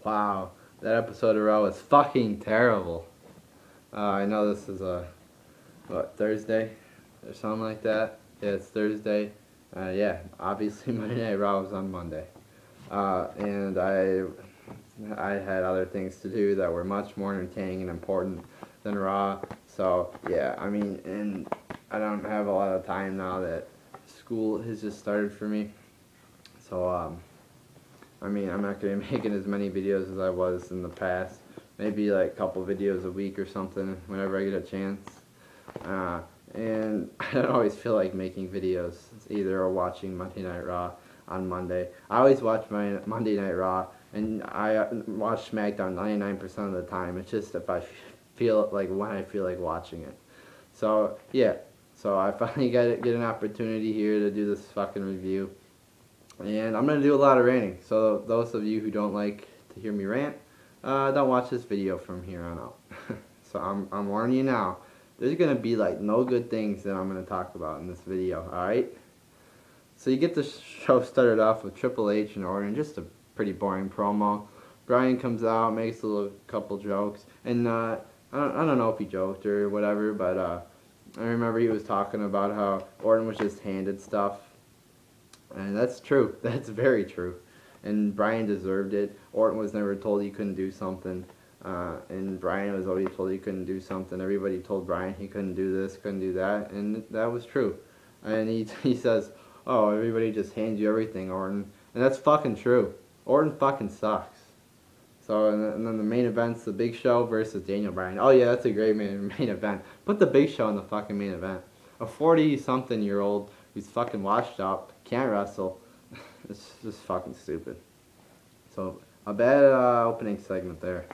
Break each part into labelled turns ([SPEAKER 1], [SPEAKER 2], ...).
[SPEAKER 1] Wow, that episode of Raw was fucking terrible. I know this is Thursday or something like that. Yeah, it's Thursday. Yeah, obviously Monday Night Raw was on Monday. And I had other things to do that were much more entertaining and important than Raw. So yeah, I mean, and I don't have a lot of time now that school has just started for me. So I mean, I'm not gonna be making as many videos as I was in the past. Maybe like a couple videos a week or something whenever I get a chance. And I don't always feel like making videos either or watching Monday Night Raw on Monday. I always watch my Monday Night Raw and I watch SmackDown 99% of the time. It's just if I feel like when I feel like watching it. So yeah, so I finally get an opportunity here to do this fucking review. And I'm going to do a lot of ranting. So those of you who don't like to hear me rant, don't watch this video from here on out. So I'm warning you now. There's going to be like no good things that I'm going to talk about in this video, alright? So you get the show started off with Triple H and Orton, just a pretty boring promo. Bryan comes out, makes a little couple jokes, and I don't know if he joked or whatever, but I remember he was talking about how Orton was just handed stuff. And that's true. That's very true. And Bryan deserved it. Orton was never told he couldn't do something. And Bryan was always told he couldn't do something. Everybody told Bryan he couldn't do this, couldn't do that. And that was true. And he says, oh, everybody just hands you everything, Orton. And that's fucking true. Orton fucking sucks. So, and then the main event's the Big Show versus Daniel Bryan. Oh yeah, that's a great main event. Put the Big Show in the fucking main event. A 40-something-year-old who's fucking washed up, can't wrestle. It's just fucking stupid. So, a bad opening segment there.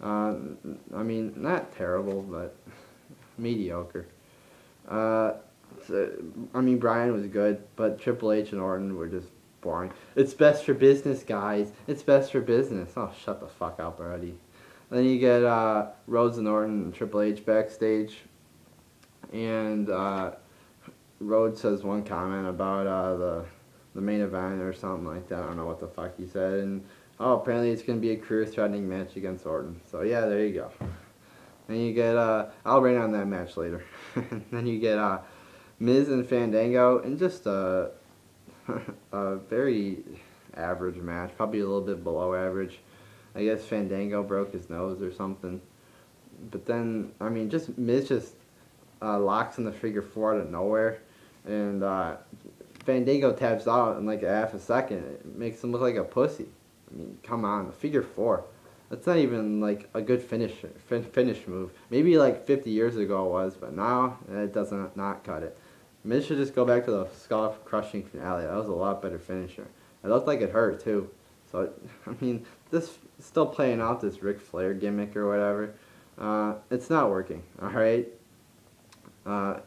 [SPEAKER 1] I mean, not terrible, but mediocre. I mean, Bryan was good, but Triple H and Orton were just boring. It's best for business, guys. It's best for business. Oh, shut the fuck up already. Then you get Rhodes and Orton and Triple H backstage. And Rhodes says one comment about the main event or something like that. I don't know what the fuck he said. And oh, apparently it's going to be a career-threatening match against Orton. So yeah, there you go. Then you get I'll rant on that match later. Then you get Miz and Fandango, and just a very average match, probably a little bit below average. I guess Fandango broke his nose or something. But then, I mean, Miz just locks in the figure four out of nowhere, and Fandango taps out in like a half a second. It makes him look like a pussy. I mean, come on, the figure four. That's not even like a good finish move. Maybe like 50 years ago it was, but now it doesn't not cut it. Miz should just go back to the skull crushing finale. That was a lot better finisher. It looked like it hurt too. So I mean, this still playing out this Ric Flair gimmick or whatever. It's not working. All right.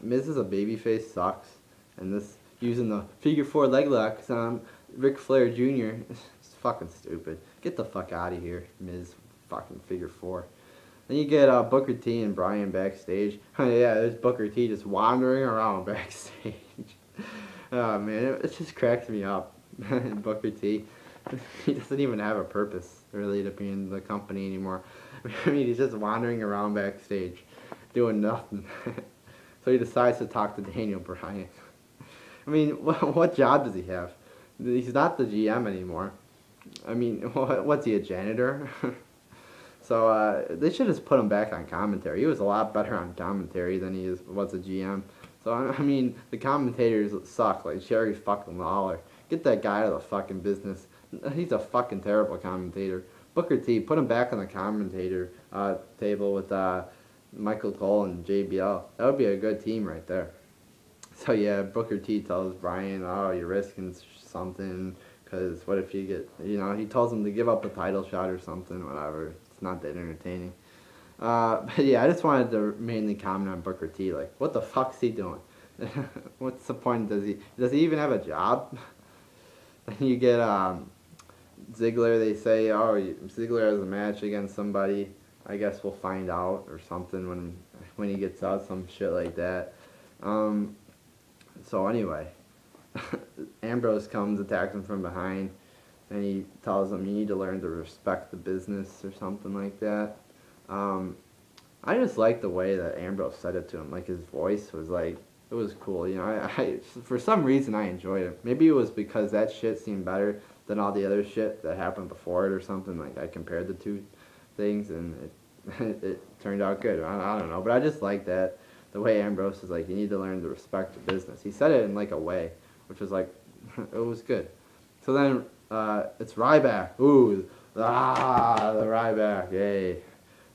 [SPEAKER 1] Miz is a babyface, sucks, and this using the figure four leg locks on Ric Flair Jr. is fucking stupid. Get the fuck out of here, Miz. Fucking figure four. Then you get Booker T and Bryan backstage. Yeah, there's Booker T just wandering around backstage. Oh man, it just cracks me up. Booker T, he doesn't even have a purpose really to be in the company anymore. I mean, he's just wandering around backstage, doing nothing. So he decides to talk to Daniel Bryan. I mean, what job does he have? He's not the GM anymore. I mean, what's he, a janitor? So they should just put him back on commentary. He was a lot better on commentary than he was a GM. So, I mean, the commentators suck, like Jerry fucking Lawler. Get that guy out of the fucking business. He's a fucking terrible commentator. Booker T, put him back on the commentator table with Michael Cole and JBL. That would be a good team right there. So yeah, Booker T tells Bryan, oh, you're risking something, because what if you get, you know, he tells him to give up a title shot or something, whatever. It's not that entertaining. But yeah, I just wanted to mainly comment on Booker T. Like, what the fuck's he doing? What's the point? Does he even have a job? Then you get Ziggler. They say, oh, Ziggler has a match against somebody. I guess we'll find out or something when he gets out, some shit like that. So anyway, Ambrose comes, attacks him from behind, and he tells him you need to learn to respect the business or something like that. Um, I just like the way that Ambrose said it to him. Like his voice was like, it was cool. You know, for some reason I enjoyed it. Maybe it was because that shit seemed better than all the other shit that happened before it or something. Like I compared the two things and it turned out good. I don't know, but I just like that the way Ambrose is like, you need to learn to respect the business. He said it in like a way, which was like, it was good. So then it's Ryback. Ooh, the Ryback. Yay.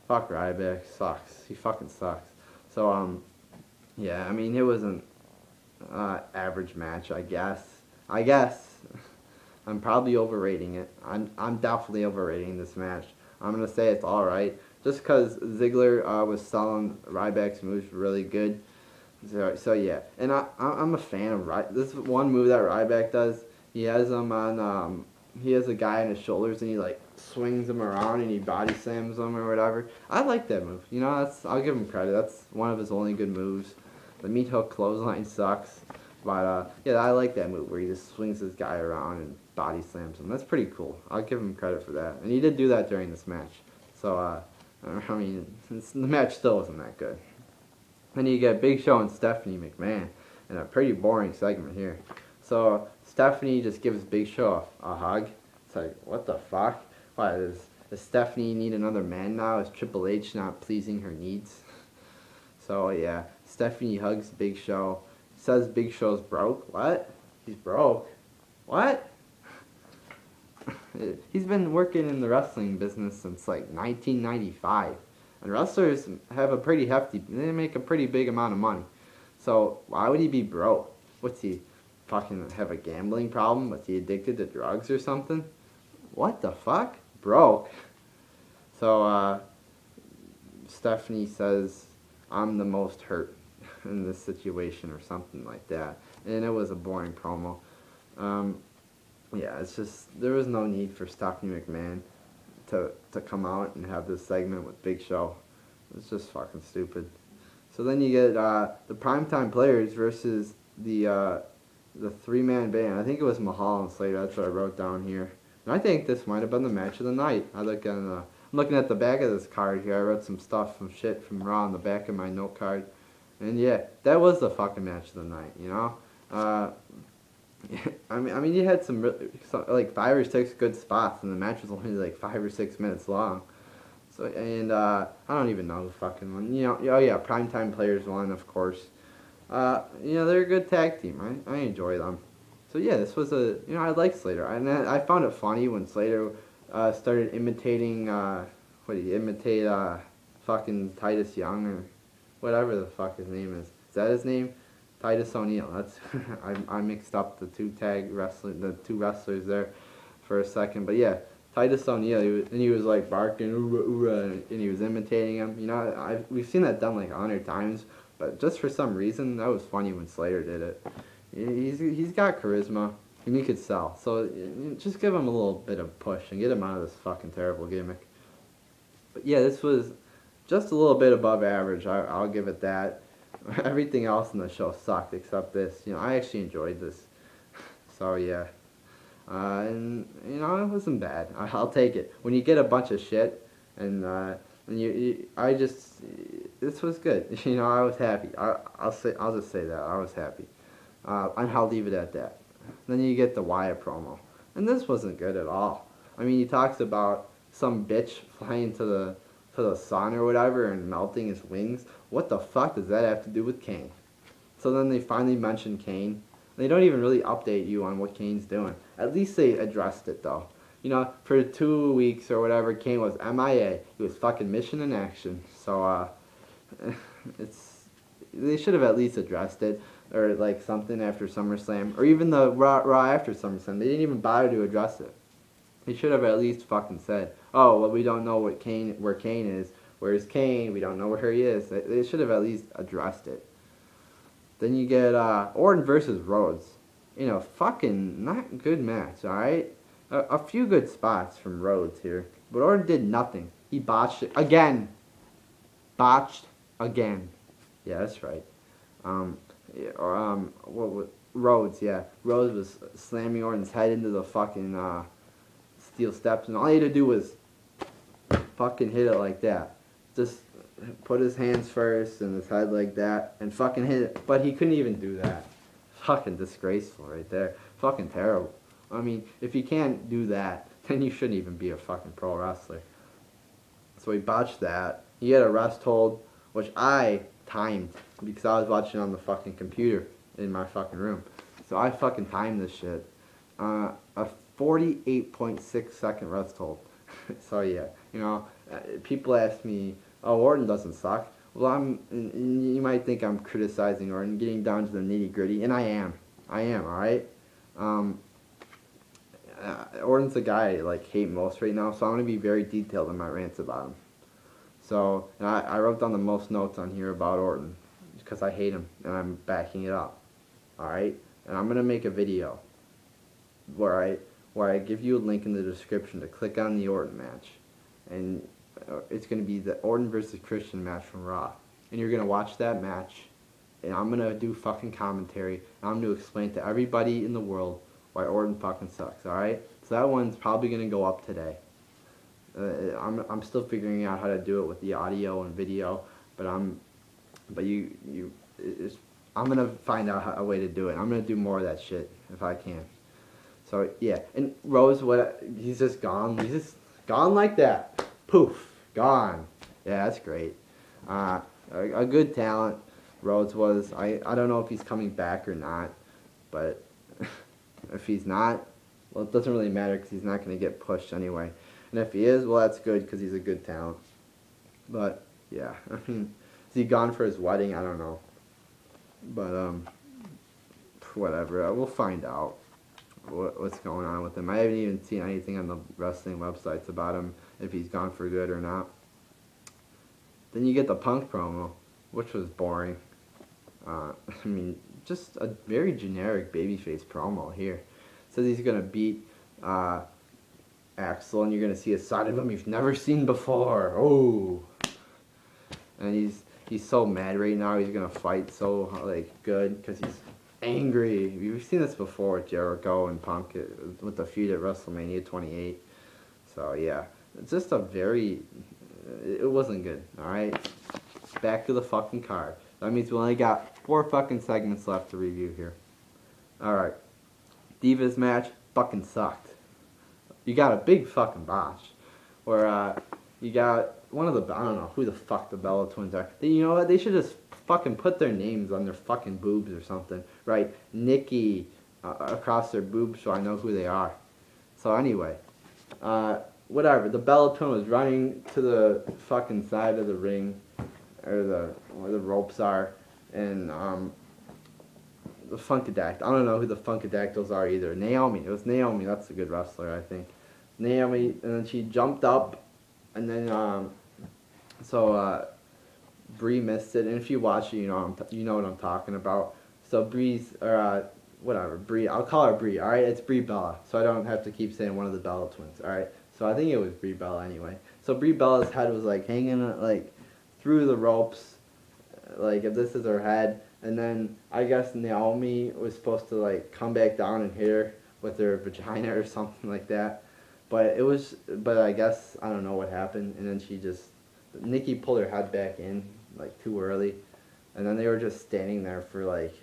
[SPEAKER 1] Fuck Ryback, sucks. He fucking sucks. So yeah, I mean it was an average match, I guess. I guess I'm probably overrating it. I'm definitely overrating this match. I'm gonna say it's all right, just because Ziggler was selling Ryback's moves really good. So yeah, and I'm a fan of this one move that Ryback does. He has him on he has a guy on his shoulders and he like swings him around and he body slams him or whatever. I like that move. You know, I'll give him credit. That's one of his only good moves. The meat hook clothesline sucks, but yeah, I like that move where he just swings this guy around and body slams him. That's pretty cool. I'll give him credit for that. And he did do that during this match. So I mean, the match still wasn't that good. Then you get Big Show and Stephanie McMahon in a pretty boring segment here. So Stephanie just gives Big Show a hug. It's like, what the fuck? Why, does Stephanie need another man now? Is Triple H not pleasing her needs? So yeah, Stephanie hugs Big Show. Says Big Show's broke. What? He's broke. What? He's been working in the wrestling business since like 1995. And wrestlers have a pretty hefty, they make a pretty big amount of money. So why would he be broke? What's he, fucking have a gambling problem? Was he addicted to drugs or something? What the fuck? Broke. So Stephanie says, I'm the most hurt in this situation or something like that. And it was a boring promo. Yeah, it's just, there was no need for Stephanie McMahon to come out and have this segment with Big Show. It's just fucking stupid. So then you get the Primetime Players versus the three-man band. I think it was Mahal and Slater. That's what I wrote down here. And I think this might have been the match of the night. I'm looking at the back of this card here. I wrote some stuff, some shit from Raw on the back of my note card. And yeah, that was the fucking match of the night, you know? I mean, you had some like 5 or 6 good spots, and the match was only like 5 or 6 minutes long. So, and I don't even know who fucking won. You know, oh yeah, Primetime Players won, of course. You know, they're a good tag team. I enjoy them. So yeah, this was a, you know, I like Slater. And I found it funny when Slater started imitating, what did he imitate, fucking Titus Young or whatever the fuck his name is. Is that his name? Titus O'Neil. That's I mixed up the two wrestlers there for a second. But yeah, Titus O'Neil, he was like barking, oorah, oorah, and he was imitating him. You know, we've seen that done like 100 times, but just for some reason, that was funny when Slater did it. He's got charisma, and he could sell. So just give him a little bit of push and get him out of this fucking terrible gimmick. But yeah, this was just a little bit above average. I'll give it that. Everything else in the show sucked except this. You know, I actually enjoyed this. So yeah. And you know, it wasn't bad. I'll take it. When you get a bunch of shit and this was good. You know, I was happy. I'll just say that I was happy. And I'll leave it at that. Then you get the Wyatt promo, and this wasn't good at all. I mean, he talks about some bitch flying to the sun or whatever and melting his wings. What the fuck does that have to do with Kane? So then they finally mention Kane. They don't even really update you on what Kane's doing. At least they addressed it though. You know, for 2 weeks or whatever, Kane was MIA. He was fucking mission in action. So they should have at least addressed it, or like something after SummerSlam, or even the Raw after SummerSlam. They didn't even bother to address it. They should have at least fucking said, oh, well, we don't know where Kane is. Where's Kane? We don't know where he is. They should have at least addressed it. Then you get Orton versus Rhodes. You know, fucking not good match, alright? A few good spots from Rhodes here. But Orton did nothing. He botched it again. Botched again. Yeah, that's right. Rhodes, yeah. Rhodes was slamming Orton's head into the fucking steel steps, and all he had to do was fucking hit it like that. Just put his hands first and his head like that, and fucking hit it. But he couldn't even do that. Fucking disgraceful right there. Fucking terrible. I mean, if you can't do that, then you shouldn't even be a fucking pro wrestler. So he botched that. He had a rest hold, which I timed because I was watching on the fucking computer in my fucking room. So I fucking timed this shit. A 48.6 second rest hold. So yeah, you know, people ask me, oh, Orton doesn't suck. Well, you might think I'm criticizing Orton, getting down to the nitty gritty, and I am, alright? Orton's the guy I like hate most right now, so I'm gonna be very detailed in my rants about him. So, and I wrote down the most notes on here about Orton, because I hate him, and I'm backing it up, alright? And I'm gonna make a video where I give you a link in the description to click on the Orton match, and it's going to be the Orton versus Christian match from Raw, and you're going to watch that match, and I'm going to do fucking commentary, and I'm going to explain to everybody in the world why Orton fucking sucks, alright? So that one's probably going to go up today. I'm still figuring out how to do it with the audio and video, but I'm going to find out a way to do it. I'm going to do more of that shit if I can. So yeah, and Rose, he's just gone. He's just gone like that. Poof, gone. Yeah, that's great. A good talent, Rhodes was. I don't know if he's coming back or not, but if he's not, well, it doesn't really matter because he's not going to get pushed anyway. And if he is, well, that's good because he's a good talent. But yeah, I mean, is he gone for his wedding? I don't know. But whatever. We'll find out what's going on with him. I haven't even seen anything on the wrestling websites about him, if he's gone for good or not. Then you get the Punk promo, which was boring. I mean, just a very generic babyface promo here. Says he's going to beat Axel, and you're going to see a side of him you've never seen before. Oh! And he's so mad right now. He's going to fight so, like, good, because he's angry. We've seen this before with Jericho and Punk with the feud at WrestleMania 28. So yeah, it's just a very, it wasn't good. Alright, back to the fucking card. That means we only got 4 fucking segments left to review here. Alright, Divas match fucking sucked. You got a big fucking botch where you got one of the, I don't know who the fuck the Bella Twins are. You know what, they should just fucking put their names on their fucking boobs or something. Right, Nikki across their boobs so I know who they are. So anyway, whatever. The Bella Twin was running to the fucking side of the ring, or where the ropes are, and the Funkadactyl. I don't know who the Funkadactyls are either. Naomi. It was Naomi. That's a good wrestler, I think. Naomi, and then she jumped up, and then Bree missed it, and if you watch it, you know what I'm talking about. So Bree's, or whatever, Bree, I'll call her Bree, alright? It's Brie Bella, so I don't have to keep saying one of the Bella Twins, alright? So I think it was Brie Bella anyway. So Brie Bella's head was like hanging like through the ropes, like if this is her head, and then I guess Naomi was supposed to like come back down and hit her with her vagina or something like that. But I guess, I don't know what happened, and then Nikki pulled her head back in, like, too early, and then they were just standing there for, like,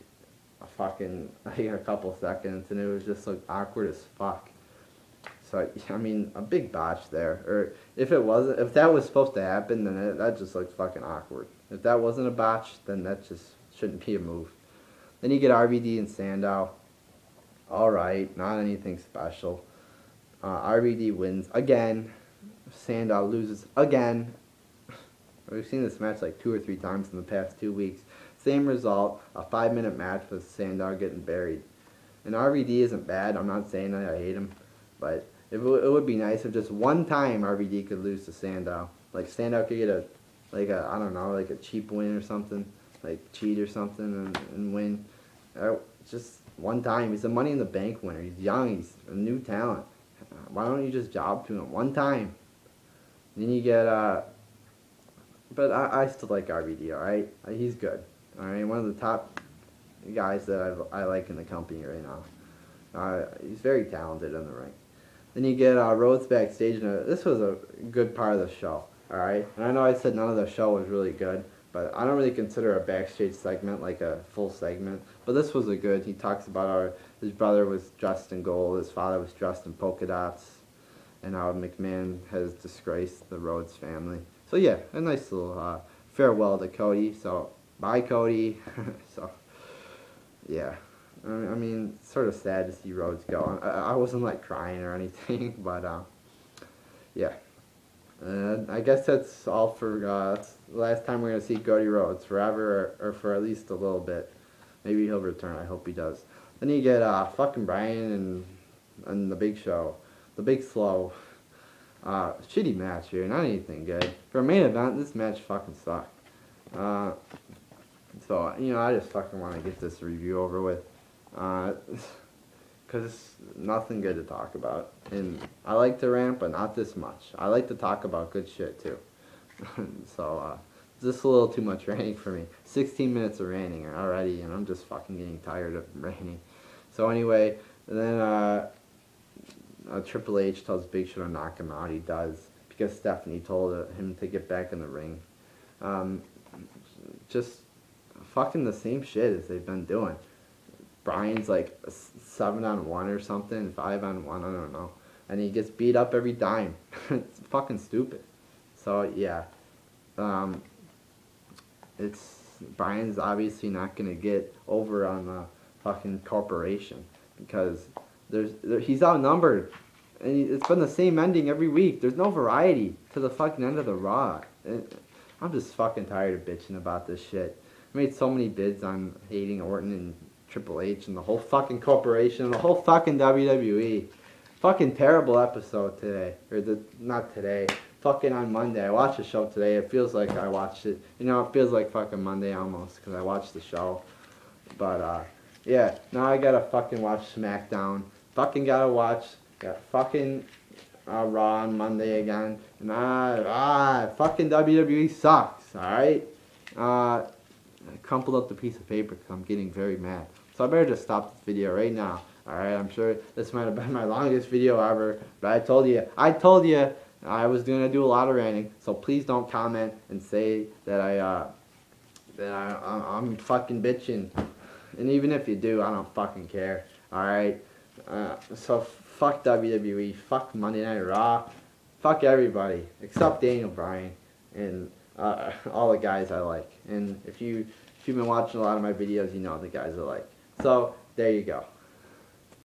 [SPEAKER 1] a couple seconds, and it was just, like, awkward as fuck. So, I mean, a big botch there, or if that was supposed to happen, then that just looked fucking awkward. If that wasn't a botch, then that just shouldn't be a move. Then you get RVD and Sandow. Alright, not anything special. RVD wins again. Sandow loses again. We've seen this match like 2 or 3 times in the past 2 weeks. Same result, a 5-minute match with Sandow getting buried. And RVD isn't bad, I'm not saying that I hate him, but it would be nice if just one time RVD could lose to Sandow. Like Sandow could get I don't know, like a cheap win or something, like cheat or something and win. Just one time. He's a Money in the Bank winner. He's young, he's a new talent. Why don't you just job to him one time? Then you get, but I still like RVD, alright? He's good, alright? One of the top guys that I like in the company right now. He's very talented in the ring. Then you get Rhodes backstage, and this was a good part of the show. All right, and I know I said none of the show was really good, but I don't really consider a backstage segment like a full segment. But this was a good. He talks about how his brother was dressed in gold, his father was dressed in polka dots, and how McMahon has disgraced the Rhodes family. So yeah, a nice little farewell to Cody. So bye, Cody. So yeah. I mean, it's sort of sad to see Rhodes go. I wasn't like crying or anything, but yeah. I guess that's all for that's the last time we're going to see Cody Rhodes, forever or for at least a little bit. Maybe he'll return. I hope he does. Then you get fucking Bryan and the Big Show. The Big Slow. Shitty match here. Not anything good. For a main event, this match fucking sucked. So, you know, I just fucking want to get this review over with. Because nothing good to talk about. And I like to rant, but not this much. I like to talk about good shit, too. So, just a little too much ranting for me. 16 minutes of ranting already, and I'm just fucking getting tired of ranting. So anyway, then Triple H tells Big Show to knock him out. He does, because Stephanie told him to get back in the ring. Just fucking the same shit as they've been doing. Bryan's like 7-on-1 or something, 5-on-1, I don't know. And he gets beat up every time. It's fucking stupid. So yeah, Bryan's obviously not gonna get over on the fucking corporation because he's outnumbered, and it's been the same ending every week. There's no variety to the fucking end of the Raw. I'm just fucking tired of bitching about this shit. I made so many bids on hating Orton and Triple H and the whole fucking corporation and the whole fucking WWE. Fucking terrible episode today. Not today. Fucking on Monday. I watched the show today. It feels like I watched it. You know, it feels like fucking Monday almost because I watched the show. But, yeah. Now I gotta fucking watch SmackDown. Fucking gotta watch. Got fucking Raw on Monday again. And fucking WWE sucks. Alright? I crumpled up the piece of paper because I'm getting very mad. So I better just stop this video right now. Alright, I'm sure this might have been my longest video ever, but I told you I was going to do a lot of ranting, so please don't comment and say that I'm fucking bitching. And even if you do, I don't fucking care. Alright? So fuck WWE, fuck Monday Night Raw, fuck everybody, except Daniel Bryan and all the guys I like. And if you've been watching a lot of my videos, you know the guys I like. So, there you go.